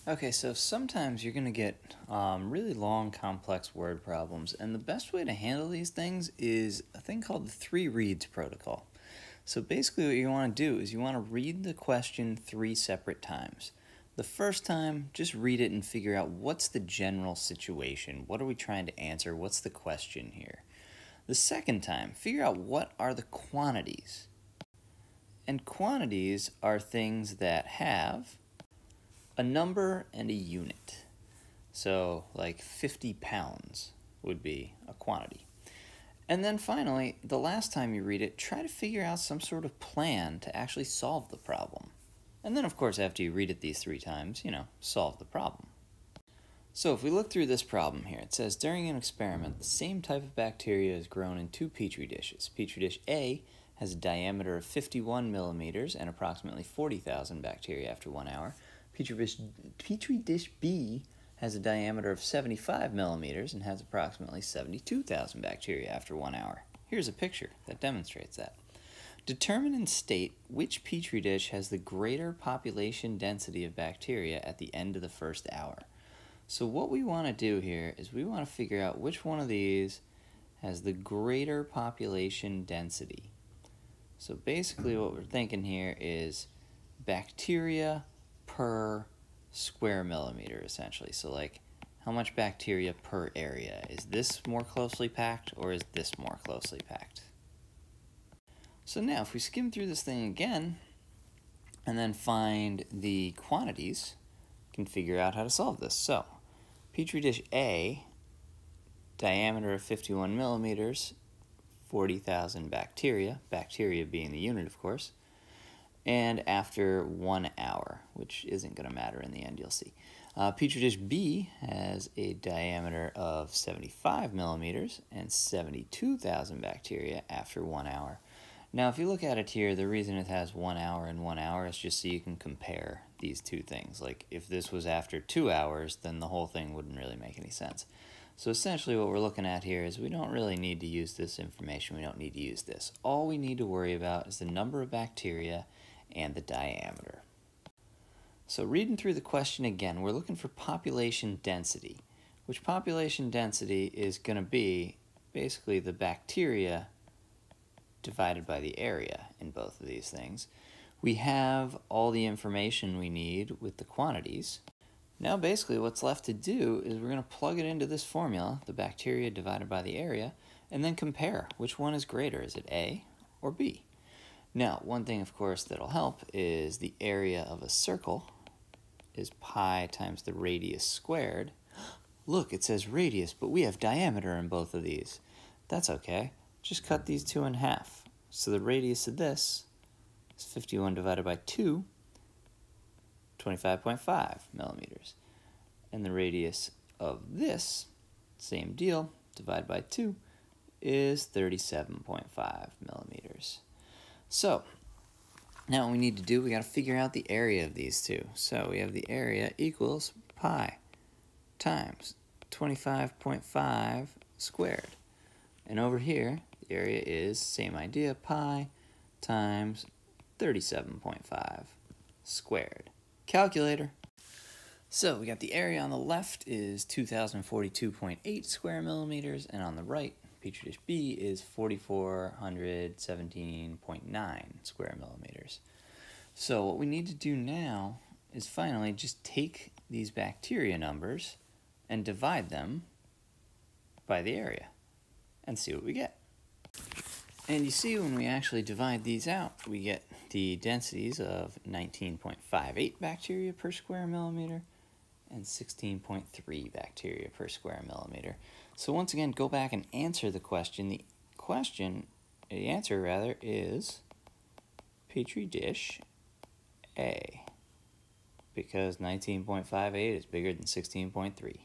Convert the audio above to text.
Okay, so sometimes you're going to get really long, complex word problems, and the best way to handle these things is a thing called the three reads protocol. So basically what you want to do is you want to read the question 3 separate times. The first time, just read it and figure out what's the general situation. What are we trying to answer? What's the question here? The second time, figure out what are the quantities. And quantities are things that have a number and a unit. So like 50 pounds would be a quantity. And then finally, the last time you read it, try to figure out some sort of plan to actually solve the problem. And then of course, after you read it these 3 times, solve the problem. So if we look through this problem here, it says during an experiment, the same type of bacteria is grown in 2 petri dishes. Petri dish A has a diameter of 51 millimeters and approximately 40,000 bacteria after 1 hour. Petri dish B has a diameter of 75 millimeters and has approximately 72,000 bacteria after 1 hour. Here's a picture that demonstrates that. Determine and state which petri dish has the greater population density of bacteria at the end of the first hour. So what we want to do here is we want to figure out which one of these has the greater population density. So basically what we're thinking here is bacteria per square millimeter, essentially. So like, how much bacteria per area? Is this more closely packed or is this more closely packed? So now if we skim through this thing again and then find the quantities, we can figure out how to solve this. So Petri dish A, diameter of 51 millimeters, 40,000 bacteria, bacteria being the unit of course, and after 1 hour, which isn't going to matter in the end, you'll see. Petri dish B has a diameter of 75 millimeters and 72,000 bacteria after 1 hour. Now, if you look at it here, the reason it has 1 hour and 1 hour is just so you can compare these two things. Like, if this was after 2 hours, then the whole thing wouldn't really make any sense. So essentially what we're looking at here is we don't really need to use this information. We don't need to use this. All we need to worry about is the number of bacteria and the diameter. So reading through the question again, we're looking for population density, which population density is going to be basically the bacteria divided by the area in both of these things. We have all the information we need with the quantities. Now basically what's left to do is we're going to plug it into this formula, the bacteria divided by the area, and then compare which one is greater. Is it A or B? Now, one thing, of course, that'll help is the area of a circle is pi times the radius squared. Look, it says radius, but we have diameter in both of these. That's okay. Just cut these 2 in half. So the radius of this is 51 divided by 2, 25.5 millimeters. And the radius of this, same deal, divided by 2, is 37.5 millimeters. So, now what we need to do, we got to figure out the area of these two. So we have the area equals pi times 25.5 squared. And over here, the area is, same idea, pi times 37.5 squared. Calculator. So we got the area on the left is 2,042.8 square millimeters, and on the right, Petri dish B is 4,417.9 square millimeters. So what we need to do now is finally just take these bacteria numbers and divide them by the area and see what we get. And you see when we actually divide these out, we get the densities of 19.58 bacteria per square millimeter and 16.3 bacteria per square millimeter. So once again, go back and answer the question. The answer is Petri dish A, because 19.58 is bigger than 16.3.